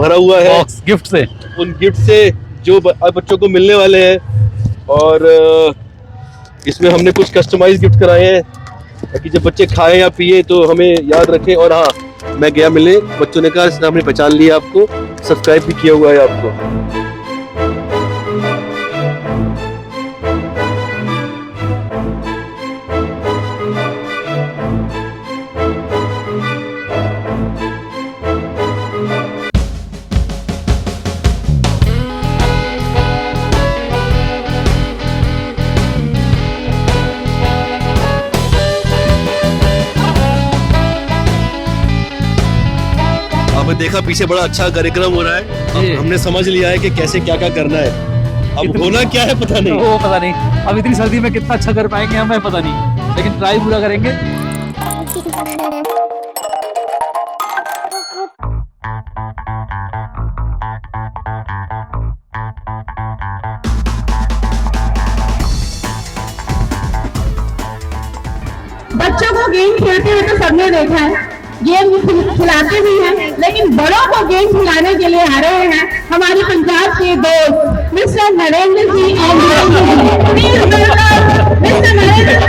भरा हुआ है बॉक्स गिफ्ट से, उन गिफ्ट से जो बच्चों को मिलने वाले हैं। और इसमें हमने कुछ कस्टमाइज गिफ्ट कराए हैं ताकि जब बच्चे खाएं या पिए तो हमें याद रखें। और हाँ, मैं गया मिले, बच्चों ने कहा हमने पहचान लिया आपको, सब्सक्राइब भी किया हुआ है आपको। आपने देखा पीछे बड़ा अच्छा कार्यक्रम हो रहा है। अब हमने समझ लिया है कि कैसे क्या क्या करना है। अब होना क्या है पता नहीं, वो पता नहीं। अब इतनी सर्दी में कितना अच्छा कर पाएंगे हमें पता नहीं, लेकिन ट्राई पूरा करेंगे। बच्चों को गेम खेलते हुए तो सबने देखा है, गेम खिलाते भी हैं, लेकिन बड़ों को गेम खिलाने के लिए आ रहे हैं हमारे पंजाब के दोस्त mister Narendra ji and mister Narendra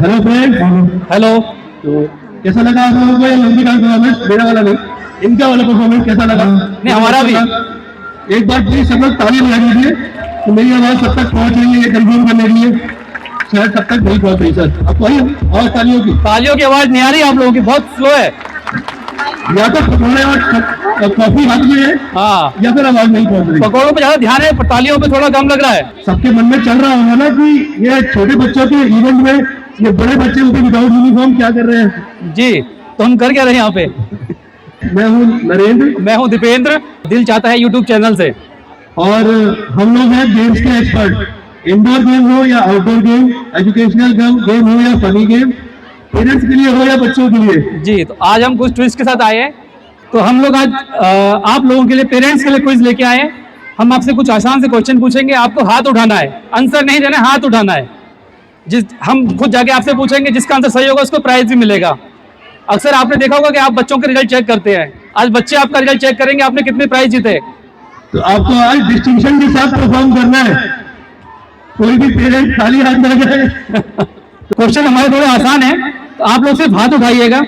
hello friend, hello. तो कैसा लगा आप लोगों को ये लंबी का परफॉर्मेंस? मेरा वाला नहीं, इनका वाला परफॉर्मेंस कैसा लगा? नहीं, हमारा भी। एक बार प्लीज सब लोग ताली बजा दीजिए तो मेरी आवाज सब तक पहुंच रही है, ये कंफर्म करने के लिए। शायद तब तक नहीं पहुंच रही सर, आपको आई आवाज तालियों की आवाज नहीं आ रही आप लोगों की, बहुत स्लो है। या तो पकौड़े और कॉफी हाथ में है, हाँ, या फिर आवाज नहीं पहुंच रही। पकौड़ों पे ज्यादा ध्यान है, तालियों पे थोड़ा कम लग रहा है। सबके मन में चल रहा होगा ना कि ये छोटे बच्चों के इवेंट में ये बड़े बच्चे उनके विदाउट यूनिफॉर्म क्या कर रहे हैं जी। तो हम कर क्या रहे हैं यहाँ पे? मैं हूँ नरेंद्र, मैं हूँ दीपेंद्र। दिल चाहता है यूट्यूब चैनल से, और हम लोग हैं गेम्स के एक्सपर्ट। इंडोर गेम हो या आउटडोर गेम, एजुकेशनल गेम हो या फनी गेम, पेरेंट्स के लिए हो या बच्चों के लिए जी। तो आज हम कुछ ट्विस्ट के साथ आए हैं। तो हम लोग आज आप लोगों के लिए, पेरेंट्स के लिए क्विज लेके आए हैं। हम आपसे कुछ आसान से क्वेश्चन पूछेंगे, आपको हाथ उठाना है, आंसर नहीं देना, हाथ उठाना है। हम खुद जाके आपसे पूछेंगे, जिसका आंसर सही होगा उसको प्राइज भी मिलेगा। अक्सर आपने देखा होगा कि आप बच्चों के रिजल्ट चेक करते हैं, आज बच्चे आपका रिजल्ट चेक करेंगे, आपने कितने प्राइज जीते। तो आपको आज डिस्टिंक्शन के साथ परफॉर्म करना है, कोई भी पेरेंट खाली हाथ ना जाए। क्वेश्चन हमारे थोड़े आसान है, तो आप लोग सिर्फ हाथ उठाइएगा।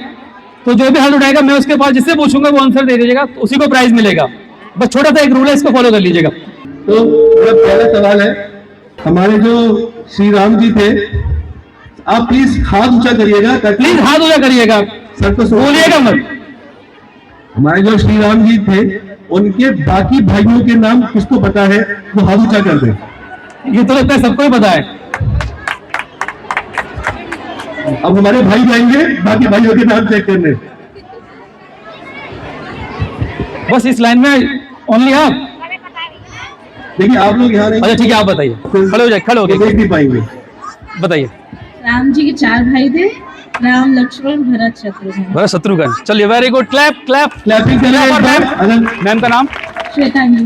तो जो भी हाथ उठाएगा, मैं उसके पास जिससे पूछूंगा वो आंसर दे दीजिएगा, तो उसी को प्राइज मिलेगा। बस छोटा सा एक रूल है, इसको फॉलो कर लीजिएगा। तो मेरा पहला सवाल है, हमारे जो श्री राम जी थे, आप प्लीज हाथ ऊंचा करिएगा। प्लीज हाथ ऊंचा करिएगा सर, तो बोलिएगा मत। हमारे जो श्री राम जी थे, उनके बाकी भाइयों के नाम किसको पता है, वो हाथ ऊंचा कर दे। ये तो लगता है सबको ही पता है। अब हमारे भाई जाएंगे बाकी भाइयों के नाम चेक करने। बस इस लाइन में ओनली आप। देखिए आप लोग यहाँ अच्छा ठीक है, आप बताइए। खड़े हो जाए, खड़े हो गए, देख नहीं पाएंगे। बताइए। राम जी के 4 भाई थे, राम, लक्ष्मण, भरत, शत्रुघ्न। शत्रुघ्न। चलिए, very good. Clap clap clapping करें। मैम का नाम? श्वेता जी।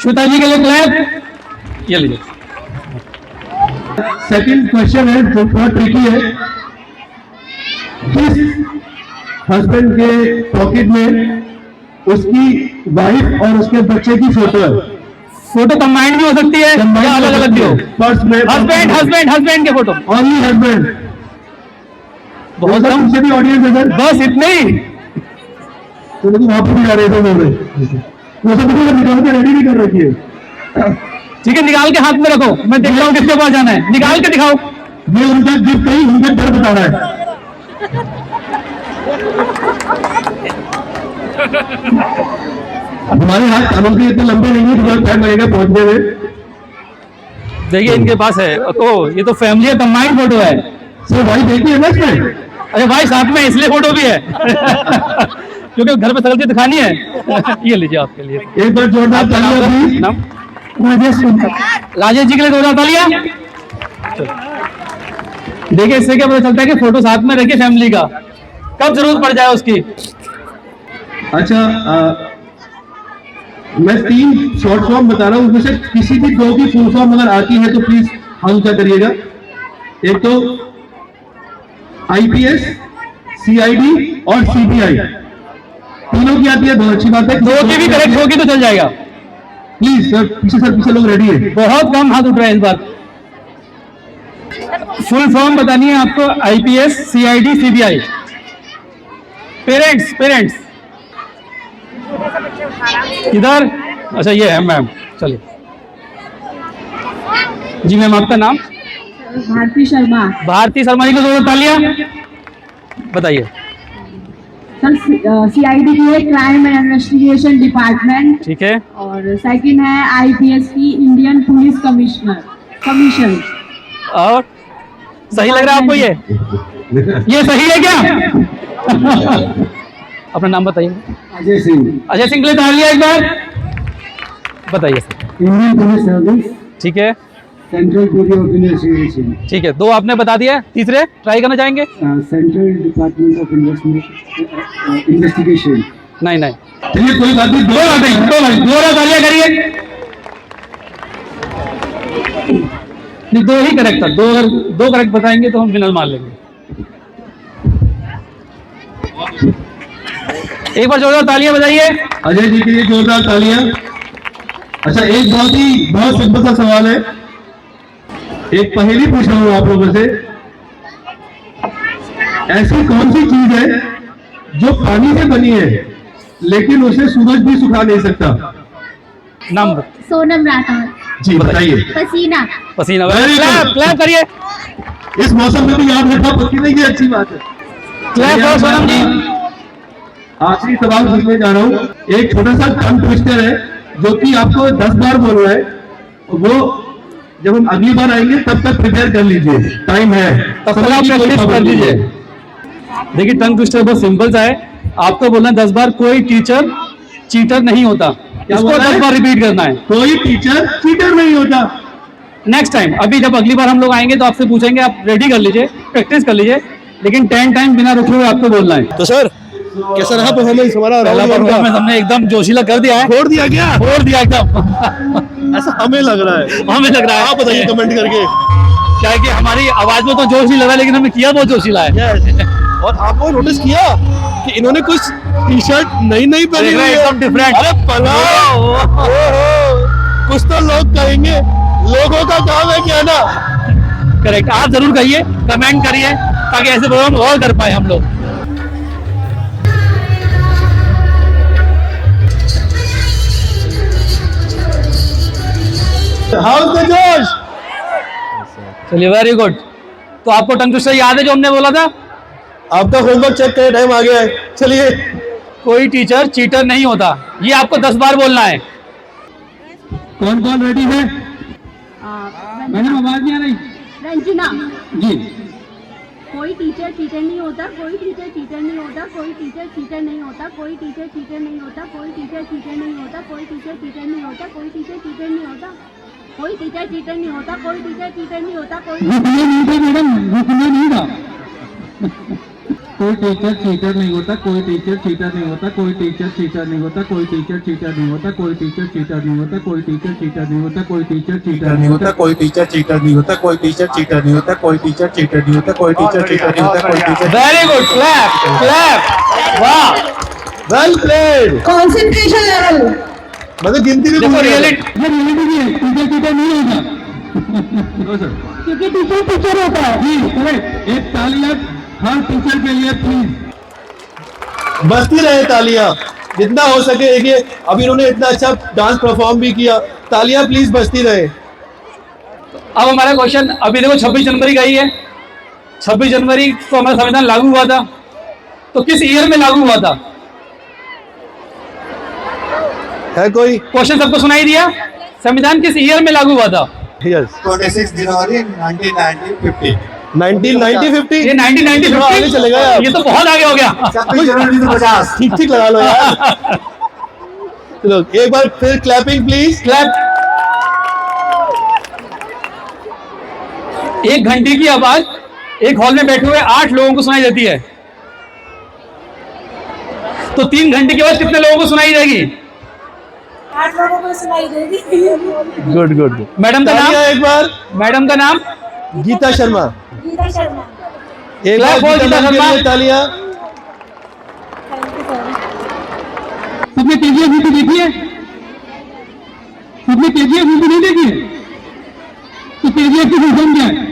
श्वेता जी के लिए क्लैप। ये लीजिए। सेकंड क्वेश्चन है जो थोड़ा ट्रिकी है। किस हस्बैंड के पॉकेट में उसकी वाइफ और उसके बच्चे की फोटो है? फोटो कंबाइंड भी हो सकती है या अलग अलग भी हो। पर्स में हस्बैंड के फोटो। Only husband. बहुत कम से भी ऑडियंस है सर, बस इतने ही। तो लेकिन आप भी जा रहे थे बोल रहे, वो सब निकाल के रेडी नहीं कर रखी है। ठीक है, निकाल के हाथ में रखो, मैं देख रहा हूँ किसके पास जाना है। निकाल के दिखाओ। ये उनका गिफ्ट नहीं, उनका डर बता रहा है। हमारे हाथ कानून के इतने लंबे नहीं है, थोड़ा टाइम लगेगा पहुंचने में। देखिए इनके पास है। ओ, ये तो फैमिली कंबाइंड फोटो है। सर भाई देखिए ना इसमें। अरे भाई साथ में इसलिए फोटो भी है क्योंकि घर पे सकल चीज दिखानी है। ये लीजिए आपके लिए। एक बार जोरदार तालियां प्लीज। नाम? राजेश जी के लिए जोरदार तालियां। देखिए इससे क्या पता चलता है कि फोटो साथ में रखिए फैमिली का, कब जरूरत पड़ जाए उसकी। अच्छा मैं 3 शॉर्ट फॉर्म बता रहा हूँ, उसमें से किसी भी 2 की फुल फॉर्म अगर आती है तो प्लीज हाथ ऊंचा करिएगा। एक तो आईपीएस, सीआईडी और सीबीआई, तीनों की आती है, बहुत अच्छी बात है। 2 की भी करेक्ट होगी तो चल जाएगा। प्लीज सर, पीछे लोग रेडी है। बहुत कम हाथ उठ रहा है इस बार। फुल फॉर्म बतानी है आपको, आईपीएस, सीआईडी, सीबीआई। पेरेंट्स इधर, अच्छा ये है मैम, चलिए जी। मैम आपका नाम? भारती शर्मा। भारती शर्मा जी को जोर तालियां, बताइए। सर सीआईडी की है क्राइम एंड इन्वेस्टिगेशन डिपार्टमेंट, ठीक है। और सेकंड है आईपीएस की इंडियन पुलिस कमीशन। और सही लग रहा है आपको ये सही है क्या? अपना नाम बताइए। अजय सिंह। अजय सिंह के लिए तालियां एक बार, बताइए सर। इंडियन पुलिस सर्विस, ठीक है, सेंट्रल ब्यूरो ऑफ इन्वेस्टिगेशन। ठीक है, 2 आपने बता दिया, तीसरे ट्राई करना चाहेंगे? Central department of investigation. नहीं चलिए कोई बात नहीं, 2 तालियां करिए। नहीं 2 ही करेक्ट था, 2 करेक्ट बताएंगे तो हम विनर मान लेंगे। एक बार जोरदार तालियां बजाइए अजय जी के लिए, जोरदार तालियां। अच्छा एक बहुत सिंपल सा सवाल है, एक पहेली पूछ रहा हूं आप लोगों से। ऐसी कौन सी चीज है जो पानी से बनी है लेकिन उसे सूरज भी सुखा नहीं सकता? नाम सोनम राठौर। जी बताइए। पसीना। पसीना। Very good. क्लैप करिए। इस मौसम में भी याद रखा पसीना, ये अच्छी बात है। क्लैप करो सोनम जी। आखिरी सवाल पूछने जा रहा हूँ, एक छोटा सा टंग ट्विस्टर है जो कि आपको 10 बार बोलना है, वो जब हम अगली बार आएंगे तब तक प्रिपेयर कर लीजिए, टाइम है, तब तक आप प्रैक्टिस कर लीजिए। देखिए टंग ट्विस्टर बहुत सिंपल सा है, आपको बोलना 10 बार कोई टीचर चीटर नहीं होता। इसको 10 बार रिपीट करना है। कोई टीचर चीटर नहीं होता। नेक्स्ट टाइम, अभी जब अगली बार हम लोग आएंगे तो आपसे पूछेंगे, आप रेडी कर लीजिए, प्रैक्टिस कर लीजिए, लेकिन 10 टाइम बिना रुके हुए आपको बोलना है। तो सर कैसा रहा परफॉर्मेंस हमारा? पहला परफॉर्मेंस हमने एकदम जोशीला कर दिया है। छोड़ दिया क्या? छोड़ दिया एकदम। ऐसा हमें लग रहा है। हमें लग रहा है। आप बताइए कमेंट करके। क्या है कि हमारी आवाज में तो जोश ही लगा, लेकिन हमें किया बहुत जोशीला है। और आपको नोटिस किया कि इन्होंने कुछ टी शर्ट नई पहनी हुई है, एकदम डिफरेंट। अरे पला कुछ तो लोग कहेंगे, लोगों का काम है क्या ना। करेक्ट, आप जरूर कहिए, कमेंट करिए, ताकि ऐसे प्रोग्राम और कर पाए हम लोग। हाउस द जोश। चलिए वेरी गुड। तो आपको टंग ट्विस्टर याद है जो हमने बोला था? आपका होमवर्क चेक करने टाइम आ गया है, चलिए। कोई टीचर चीटर नहीं होता, ये आपको 10 बार बोलना है। कौन कौन रेडी है? मैडम आवाज नहीं आ रही। रंजना। जी। कोई टीचर चीटर नहीं होता, कोई टीचर चीटर नहीं होता, कोई टीचर चीटर नहीं होता, कोई टीचर चीटर नहीं होता, कोई टीचर चीटर नहीं होता, कोई टीचर चीटर नहीं होता, कोई टीचर चीटर नहीं होता, कोई टीचर चीटर नहीं होता, कोई टीचर चीटर नहीं होता, कोई मैडम रुकना नहीं था। कोई टीचर चीटर नहीं होता, कोई टीचर चीटर नहीं होता, कोई टीचर चीटर नहीं होता, कोई टीचर चीटर नहीं होता, कोई टीचर चीटर नहीं होता, कोई टीचर चीटर नहीं होता, कोई टीचर चीटर नहीं होता, कोई टीचर चीटर नहीं होता, कोई टीचर चीटर नहीं होता, कोई टीचर चीटर नहीं होता, कोई टीचर चीटर नहीं होता, कोई teacher. Very good, clap clap, वाह, वेल प्लेड। Concentration level. मतलब गिनती भी देखो रियलिटी टीचर चीटर नहीं होता क्योंकि टीचर टीचर होता है। जी करेक्ट। एक तालियां हर टीचर के लिए प्लीज। बजती रहे तालियां जितना हो सके। देखिए अभी इन्होंने इतना अच्छा डांस परफॉर्म भी किया, तालियां प्लीज बजती रहे। अब हमारा क्वेश्चन, अभी देखो 26 जनवरी गई है, 26 जनवरी को हमारा संविधान लागू हुआ था, तो किस ईयर में लागू हुआ था? है कोई क्वेश्चन सबको सुनाई दिया? संविधान किस ईयर में लागू हुआ था? यस 26 जनवरी 1950। 1990-50 ये 1990 आगे चलेगा यार। ये तो बहुत आगे हो गया। 26 जनवरी 1950। ठीक लगा लो यार। चलो एक बार फिर क्लैपिंग प्लीज। क्लैप। 1 घंटे की आवाज एक हॉल में बैठे हुए 8 लोगों को सुनाई देती है, तो 3 घंटे के बाद कितने लोगों को सुनाई देगी? 8 लोगों को सुनाई देगी। Good good. मैडम का नाम? तालियां एक बार। मैडम का नाम? गीता शर्मा। गीता शर्मा। एक बार Clap for Geeta Geeta ma'am के शर्मा। लिए तालियां। सबने केजीएफ मूवी देखी है? सबने केजीएफ मूवी नहीं देखी है? तो केजीएफ की फुल फॉर्म क्या है?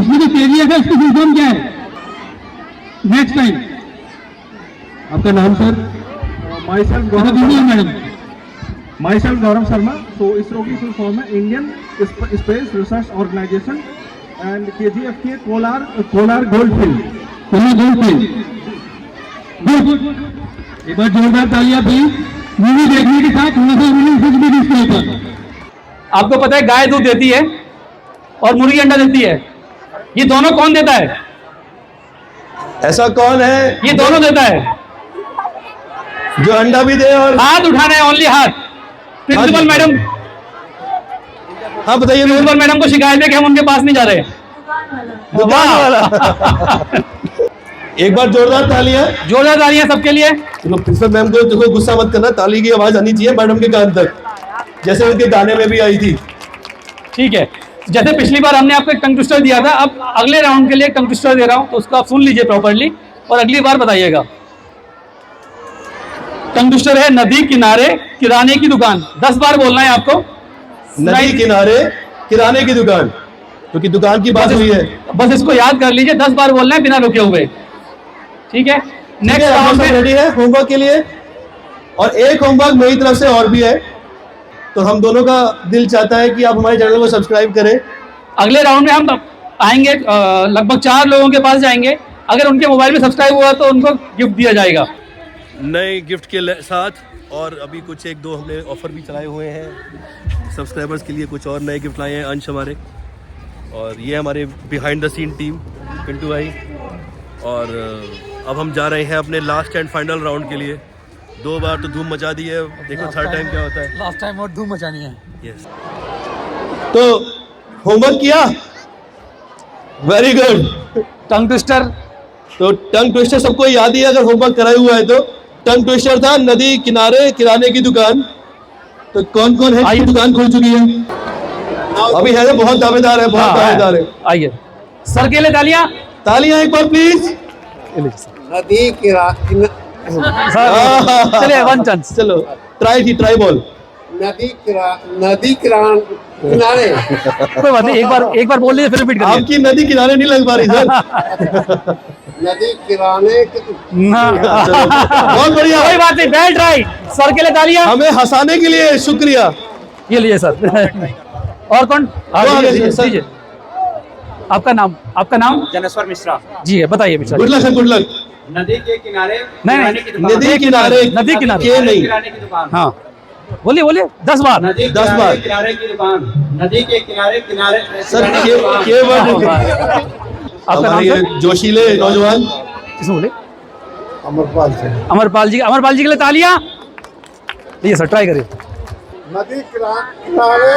उसमें जो केजीएफ है उसकी फुल फॉर्म क्या है? Next time. आपका नाम sir? myself madam Gaurav, myself Gaurav Sharma. So ISRO की full form है Indian Space Research Organization and KGF के Kolar Goldfield. गोल्डफील्ड। गुड। एक बार जोरदार तालियां प्लीज। मूवी देखने के साथ थोड़ा सा इंग्लिश भी इसके ऊपर। आपको पता है गाय दूध देती है और मुर्गी अंडा देती है, ये दोनों कौन देता है? ऐसा कौन है ये दोनों देता है। जो अंडा भी दे और हाथ उठाना है, ओनली हाथ। प्रिंसिपल हाँ जी। मैडम, हाँ बताइए मैम। प्रिंसिपल मैडम को शिकायत है कि हम उनके पास नहीं जा रहे। दुकान वाला। एक बार जोरदार तालियां। जोरदार तालियां सबके लिए। चलो प्रिंसिपल मैम को देखो, गुस्सा मत करना, ताली की आवाज आनी चाहिए मैडम के कान तक, जैसे उनके गाने में भी आई थी। ठीक है, जैसे पिछली बार हमने आपको एक टंग ट्विस्टर दिया था, अब अगले राउंड के लिए एक टंग ट्विस्टर दे रहा हूं, तो उसको आप सुन लीजिए प्रॉपर्ली और अगली बार बताइएगा। टंग ट्विस्टर है नदी किनारे किराने की दुकान। 10 बार बोलना है आपको। नदी किनारे किराने की दुकान, क्योंकि दुकान की बात हुई है। बस इसको याद कर लीजिए, 10 बार बोलना है बिना रुके हुए। ठीक है, नेक्स्ट आप राउंड सब में रेडी है होमवर्क के लिए? और एक होमवर्क मेरी तरफ से और भी है, तो हम दोनों का दिल चाहता है कि आप हमारे चैनल को सब्सक्राइब करें। अगले राउंड में हम आएंगे, लगभग 4 लोगों के पास जाएंगे। अगर उनके मोबाइल में सब्सक्राइब हुआ तो उनको गिफ्ट दिया जाएगा नए गिफ्ट के साथ, और अभी कुछ 1-2 हमने ऑफर भी चलाए हुए हैं सब्सक्राइबर्स के लिए। कुछ और नए गिफ्ट लाए हैं अंश हमारे, और ये हमारे behind the scene team Pintu भाई। और अब हम जा रहे हैं अपने लास्ट एंड फाइनल राउंड के लिए। 2 बार तो धूम मचा दी है, देखो थर्ड टाइम क्या होता है। लास्ट टाइम और धूम मचानी है। यस, तो होमवर्क किया? Very good. टंग ट्विस्टर, तो टंग ट्विस्टर सबको याद ही है अगर होमवर्क कराया हुआ है तो। टंग ट्विस्टर था नदी किनारे किराने की दुकान। तो कौन कौन है की दुकान खुल चुकी है? अभी है तो बहुत दावेदार है, बहुत दावेदार है। आइए सर के लिए तालियां। तालियां एक बार प्लीज। नदी चलिए वन चांस। चलो ट्राई बॉल। नदी किनारे कोई बात नहीं, एक बार बोल लीजिए फिर रिपीट करिए। आपकी नदी किनारे नहीं लग पा रही सर। नदी किराने बहुत बढ़िया, कोई बात नहीं, वेल ट्राई। सर के लिए तालियां। हमें हंसाने के लिए शुक्रिया। ये लीजिए सर। और कौन? लीजिए। आपका नाम? जनेश्वर मिश्रा। जी है, बताइए Mishra. Good luck, good luck. नदी के किनारे नहीं, नदी किनारे के नहीं। किराने की दुकान। हाँ बोलिए 10 बार। नदी 10 बार। किनारे की दुकान। नदी के किनारे सर के वर्ड। आपका नाम हमारे सर? जोशीले नौजवान किसने बोले? अमरपाल से। अमरपाल जी के लिए तालियां। ये सर ट्राई करिए। नदी किनारे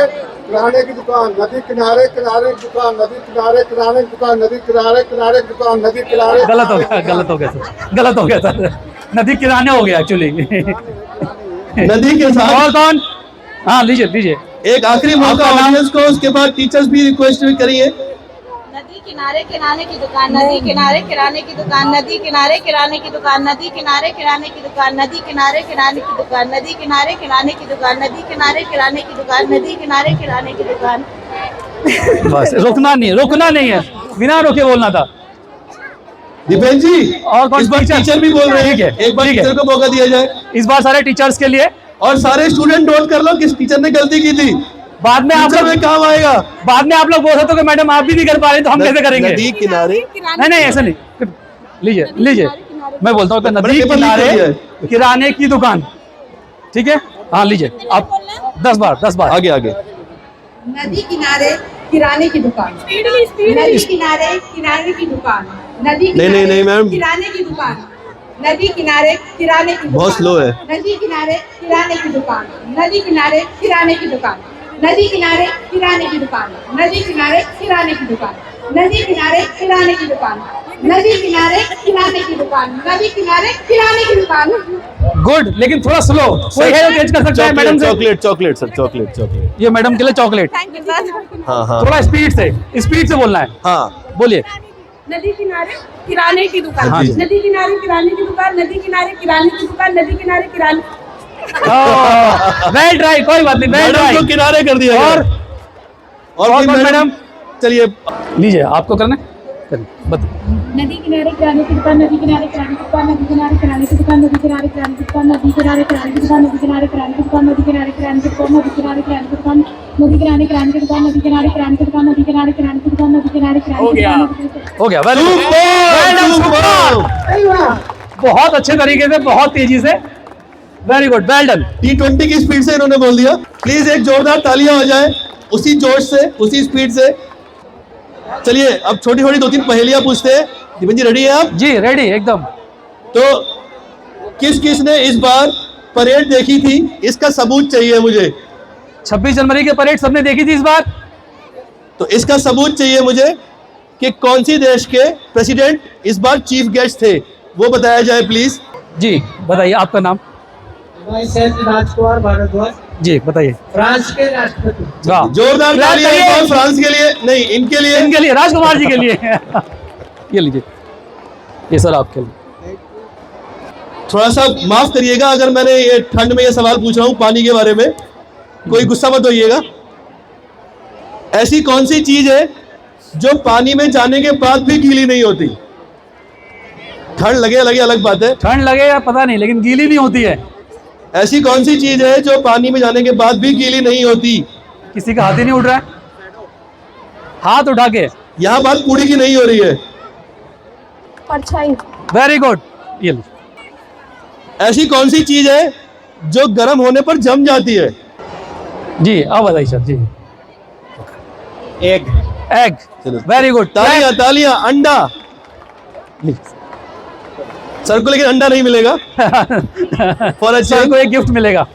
किराने की दुकान। नदी किनारे किराने की दुकान। नदी किनारे किराने की दुकान। नदी किनारे किराने की दुकान। नदी किनारे। गलत हो गया सर। नदी किराने हो गया एक्चुअली। नदी के साथ। और कौन? हाँ लीजिए। एक आखिरी मौका ऑडियंस को, उसके बाद टीचर्स भी रिक्वेस्ट भी करिए। नदी किनारे किराने की दुकान। नदी किनारे किराने की दुकान। नदी किनारे किराने की दुकान। नदी किनारे किराने की दुकान। नदी किनारे किराने की दुकान। नदी किनारे किराने की दुकान। नदी किनारे किराने की दुकान। नदी किनारे किराने की दुकान। बस रुकना नहीं है, बिना रुके बोलना था। दीपेन जी, और कौन? इस बार टीचर भी बोल रहे हैं। ठीक है, एक बार ठीक है। टीचर को मौका दिया जाए। इस बार सारे टीचर्स के लिए, और सारे स्टूडेंट नोट कर लो किस टीचर ने गलती की थी। बाद में आप टीचर में काम आएगा। बाद में आप लोग बोल सकते हो कि मैडम आप भी नहीं कर पा रहे तो हम कैसे करेंगे? नदी किनारे। नहीं ऐसा नहीं। लीजिए मैं बोलता हूँ कि नदी पेपर लीक कर दिया किनारे है। किराने की दुकान। ठीक है, हाँ लीजिए आप 10 बार। आगे। नदी किनारे किराने की दुकान। नदी किनारे किराने की दुकान। नदी नहीं मैम, किराने की दुकान। नदी किनारे किराने की दुकान। बहुत स्लो है। नदी किनारे किराने की दुकान। नदी किनारे किराने की दुकान। नदी किनारे किराने की दुकान। नदी किनारे किराने की दुकान। नदी किनारे किराने की दुकान, नदी किनारे किराने की दुकान, नदी किनारे किराने की दुकान। गुड, लेकिन थोड़ा स्लो। कोई है जो तेज कर सकता है मैडम से? Chocolate chocolate sir, chocolate chocolate. ये मैडम के लिए चॉकलेट। Thank you sir. हाँ हाँ थोड़ा स्पीड से बोलना है। हाँ बोलिए। नदी किनारे किराने की दुकान, हाँ जी। नदी किनारे किराने की दुकान, नदी किनारे किराने की दुकान, नदी किनारे किराने। वेल ट्राई, कोई बात नहीं, वेल मैडम ट्राई। को किनारे कर दिया और गया। और और कोई कौन मैडम? चलिए लीजिए, आपको करना है, करिए, बताइए। नदी किनारे किराने की दुकान, नदी किनारे किराने की दुकान, नदी किनारे किराने की दुकान, नदी किनारे किराने की दुकान, नदी किनारे किराने की दुकान, नदी किनारे किराने की दुकान, नदी किनारे किराने की दुकान, नदी किनारे किराने की दुकान, नदी किनारे किराने की दुकान, नदी किनारे किराने की दुकान, नदी किनारे किराने की दुकान, नदी किनारे किराने की दुकान। हो गया, वेरी गुड, बहुत अच्छे तरीके से, बहुत तेजी से, very good, well done. T20 की स्पीड से इन्होंने बोल दिया। प्लीज एक जोरदार तालियां हो जाए, उसी जोश से, उसी स्पीड से। चलिए अब छोटी छोटी 2-3 पहेलियां पूछते हैं। दीपन जी रेडी है आप? जी रेडी एकदम। तो किस किस ने इस बार परेड देखी थी, इसका सबूत चाहिए मुझे। 26 जनवरी की परेड सबने देखी थी इस बार? तो इसका सबूत चाहिए मुझे कि कौन सी देश के प्रेसिडेंट इस बार चीफ गेस्ट थे, वो बताया जाए प्लीज। जी बताइए, आपका नाम? राजकुमार भारद्वाज, जी बताइए। फ्रांस के राष्ट्रपति। वाह, जोरदार क्लैप तालियां करिए। और फ्रांस के लिए नहीं, इनके लिए। इनके लिए, राजकुमार जी के लिए। ये लीजिए, ये सर आपके लिए। थोड़ा सा माफ करिएगा अगर मैंने ये ठंड में ये सवाल पूछ रहा हूँ पानी के बारे में, कोई गुस्सा मत होइएगा। ऐसी कौन सी चीज है जो पानी में जाने के बाद भी गीली नहीं होती? ठंड लगे लगे अलग बात है, ठंड लगे या पता नहीं, लेकिन गीली नहीं होती है। ऐसी कौन सी चीज है जो पानी में जाने के बाद भी गीली नहीं होती? किसी का हाथ ही नहीं उठ रहा है, हाथ उठा के। यहाँ बात पूरी की नहीं हो रही है। परछाई। वेरी गुड, ये लीजिए। ऐसी कौन सी चीज है जो गर्म होने पर जम जाती है? जी अब बताइए सर। जी एग। Egg, very good. तालियां तालियां। अंडा। सर को लेकिन अंडा नहीं मिलेगा फॉर अ सर को एक गिफ्ट मिलेगा।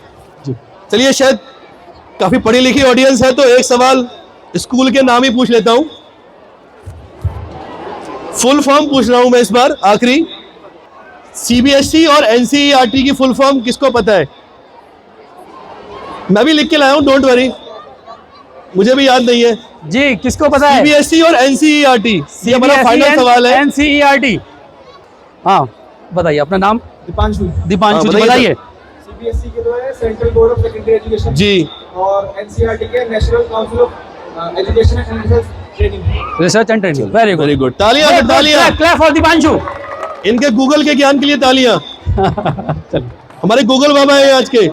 चलिए, शायद काफी पढ़ी लिखी ऑडियंस है तो एक सवाल स्कूल के नाम ही पूछ लेता हूं। फुल फॉर्म पूछ रहा हूं मैं इस बार, आखिरी। सीबीएसई और एनसीईआरटी की फुल फॉर्म किसको पता है? मैं भी लिख के लाया हूं, डोंट वरी, मुझे भी याद नहीं है। जी किसको पता है? सीबीएसई और एनसीईआरटी, ये हमारा फाइनल सवाल है। एनसीईआरटी। हाँ बताइए, अपना नाम? दीपांशु। दीपांशु हाँ, जी, बताइए। सीबीएसई के जो है central board of secondary education ji. और एनसीईआरटी के national council of education and research training. Research and training, very good. Very good, तालियां तालियां। Clap for Deepanshu. इनके गूगल के ज्ञान के लिए तालियां। हमारे गूगल बाबा है आज के।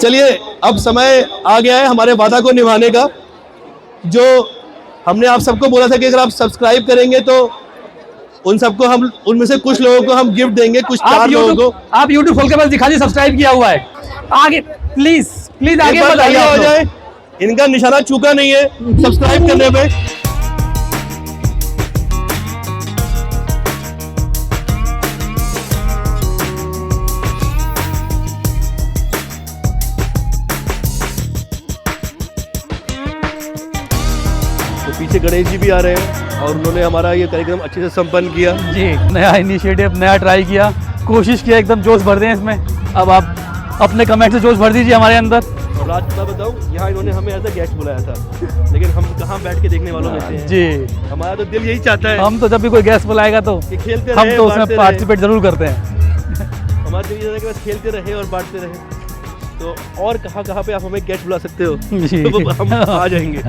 चलिए अब समय आ गया है हमारे वादा को निभाने का। जो हमने आप सबको बोला था कि अगर आप सब्सक्राइब करेंगे तो उन सबको हम, उनमें से कुछ लोगों को हम गिफ्ट देंगे, कुछ 4 लोगों को। आप YouTube खोल के बस दिखा दीजिए सब्सक्राइब किया हुआ है। आगे प्लीज प्लीज आगे एक बार बताइए तालियां आप हो लोग। जाए, इनका निशाना चूका नहीं है सब्सक्राइब करने पे। तो पीछे गणेश जी भी आ रहे हैं और उन्होंने हमारा ये कार्यक्रम अच्छे से संपन्न किया। जी, नया इनिशिएटिव, नया ट्राई किया, कोशिश किया एकदम जोश भर दें इसमें। अब आप अपने कमेंट से जोश भर दीजिए हमारे अंदर। और रात मैं बताऊं, यहाँ इन्होंने हमें एज अ गेस्ट बुलाया था, लेकिन हम कहाँ बैठ के देखने वालों में से हैं। जी, हमारा तो दिल यही चाहता है हम तो जब भी कोई गेस्ट बुलाएगा तो कि खेलते हम रहे, तो बांटते उसमें रहे। पार्टिसिपेट जरूर करते हैं। हमारा दिल ये चाहता है कि बस खेलते रहे और बांटते रहे। तो और कहाँ कहाँ पे आप हमें गेस्ट बुला सकते हो जी। तो हम आ जाएंगे।